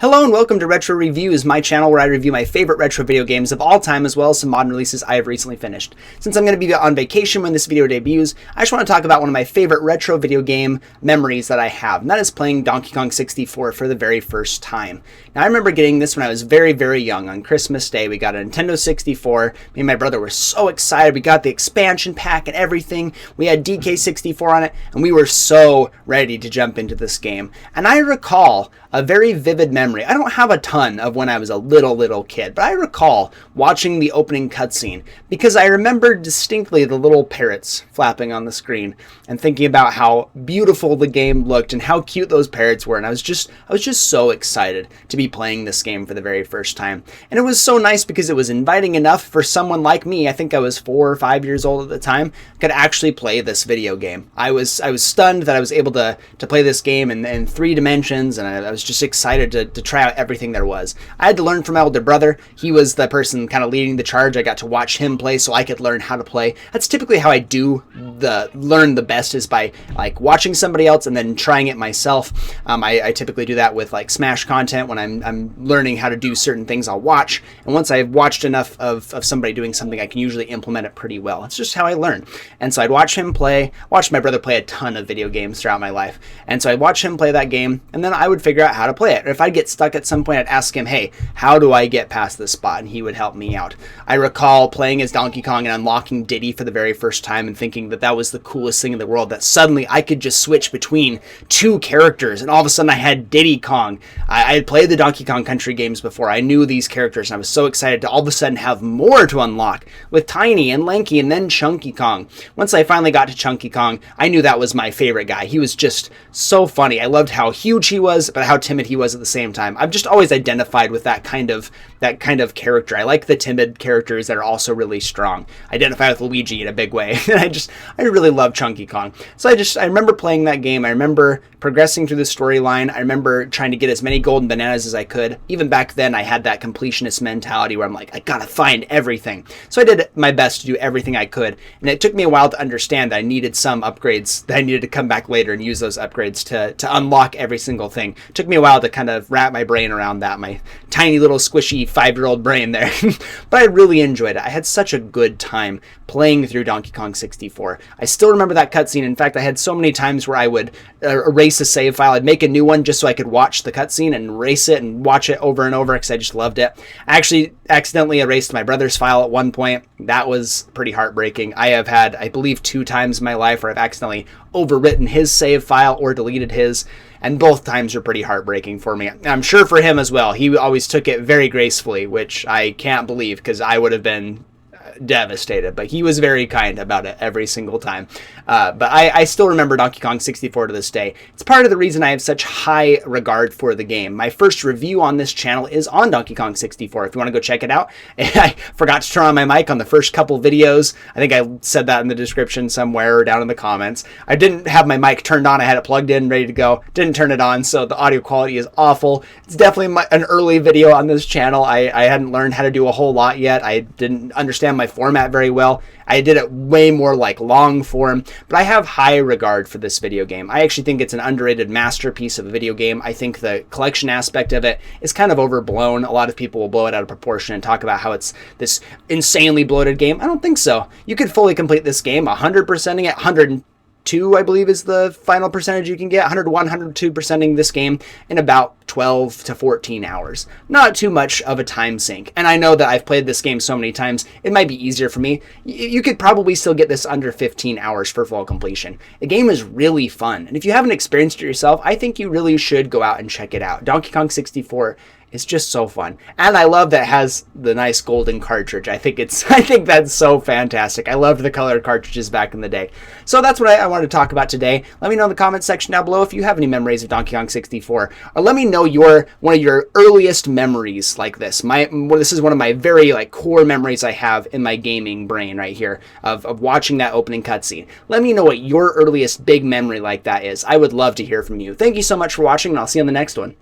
Hello and welcome to Retro Reviews, my channel where I review my favorite retro video games of all time as well as some modern releases I have recently finished. Since I'm going to be on vacation when this video debuts, I just want to talk about one of my favorite retro video game memories that I have, and that is playing Donkey Kong 64 for the very first time. Now I remember getting this when I was very, very young. On Christmas Day we got a Nintendo 64. Me and my brother were so excited. We got the expansion pack and everything. We had DK64 on it, and we were so ready to jump into this game. And I recall a very vivid memory. I don't have a ton of when I was a little kid, but I recall watching the opening cutscene because I remember distinctly the little parrots flapping on the screen and thinking about how beautiful the game looked and how cute those parrots were. And I was just so excited to be playing this game for the very first time. And it was so nice because it was inviting enough for someone like me. I think I was 4 or 5 years old at the time, could actually play this video game. I was stunned that I was able to play this game in 3 dimensions, and I was just excited to try out everything there was. I had to learn from my older brother. He was the person kind of leading the charge. I got to watch him play so I could learn how to play. That's typically how I learn the best, is by like watching somebody else and then trying it myself. I typically do that with like Smash content. When I'm learning how to do certain things, I'll watch, and once I've watched enough of somebody doing something, I can usually implement it pretty well. It's just how I learn. And so I'd watch him play, watch my brother play a ton of video games throughout my life, and so I'd watch him play that game, and then I would figure out how to play it. If I'd get stuck at some point, I'd ask him, hey, how do I get past this spot? And he would help me out. I recall playing as Donkey Kong and unlocking Diddy for the very first time and thinking that that was the coolest thing in the world, that suddenly I could just switch between 2 characters and all of a sudden I had Diddy Kong. I had played the Donkey Kong Country games before. I knew these characters and I was so excited to all of a sudden have more to unlock with Tiny and Lanky and then Chunky Kong. Once I finally got to Chunky Kong, I knew that was my favorite guy. He was just so funny. I loved how huge he was, but how timid he was at the same time. I've just always identified with that kind of character. I like the timid characters that are also really strong. I identify with Luigi in a big way. I really love Chunky Kong. So I remember playing that game. I remember progressing through the storyline. I remember trying to get as many golden bananas as I could. Even back then, I had that completionist mentality where I'm like, I gotta find everything. So I did my best to do everything I could. And it took me a while to understand that I needed some upgrades, that I needed to come back later and use those upgrades to unlock every single thing. It took me a while to kind of wrap my brain around that, my tiny little squishy 5-year-old brain there. But I really enjoyed it. I had such a good time playing through Donkey Kong 64. I still remember that cutscene. In fact, I had so many times where I would erase a save file. I'd make a new one just so I could watch the cutscene and erase it and watch it over and over because I just loved it. I actually accidentally erased my brother's file at one point. That was pretty heartbreaking. I have had, I believe, 2 times in my life where I've accidentally overwritten his save file or deleted his, and both times are pretty heartbreaking for me. I'm sure for him as well. He always took it very gracefully, which I can't believe because I would have been devastated, but he was very kind about it every single time. But I still remember Donkey Kong 64 to this day. It's part of the reason I have such high regard for the game. My first review on this channel is on Donkey Kong 64. If you want to go check it out. I forgot to turn on my mic on the first couple videos. I think I said that in the description somewhere or down in the comments. I didn't have my mic turned on. I had it plugged in, ready to go. Didn't turn it on, so the audio quality is awful. It's definitely an early video on this channel. I hadn't learned how to do a whole lot yet. I didn't understand my format very well. I did it way more like long form, but I have high regard for this video game. I actually think it's an underrated masterpiece of a video game. I think the collection aspect of it is kind of overblown. A lot of people will blow it out of proportion and talk about how it's this insanely bloated game. I don't think so. You could fully complete this game 100%ing it, 102, I believe, is the final percentage you can get. 101, 102%ing this game in about 12 to 14 hours. Not too much of a time sink. And I know that I've played this game so many times, it might be easier for me. You could probably still get this under 15 hours for full completion. The game is really fun. And if you haven't experienced it yourself, I think you really should go out and check it out. Donkey Kong 64 is just so fun. And I love that it has the nice golden cartridge. I think that's so fantastic. I loved the colored cartridges back in the day. So that's what I wanted to talk about today. Let me know in the comments section down below if you have any memories of Donkey Kong 64. Or let me know one of your earliest memories like this. This is one of my very core memories I have in my gaming brain right here of watching that opening cutscene. Let me know what your earliest big memory like that is. I would love to hear from you. Thank you so much for watching, and I'll see you on the next one.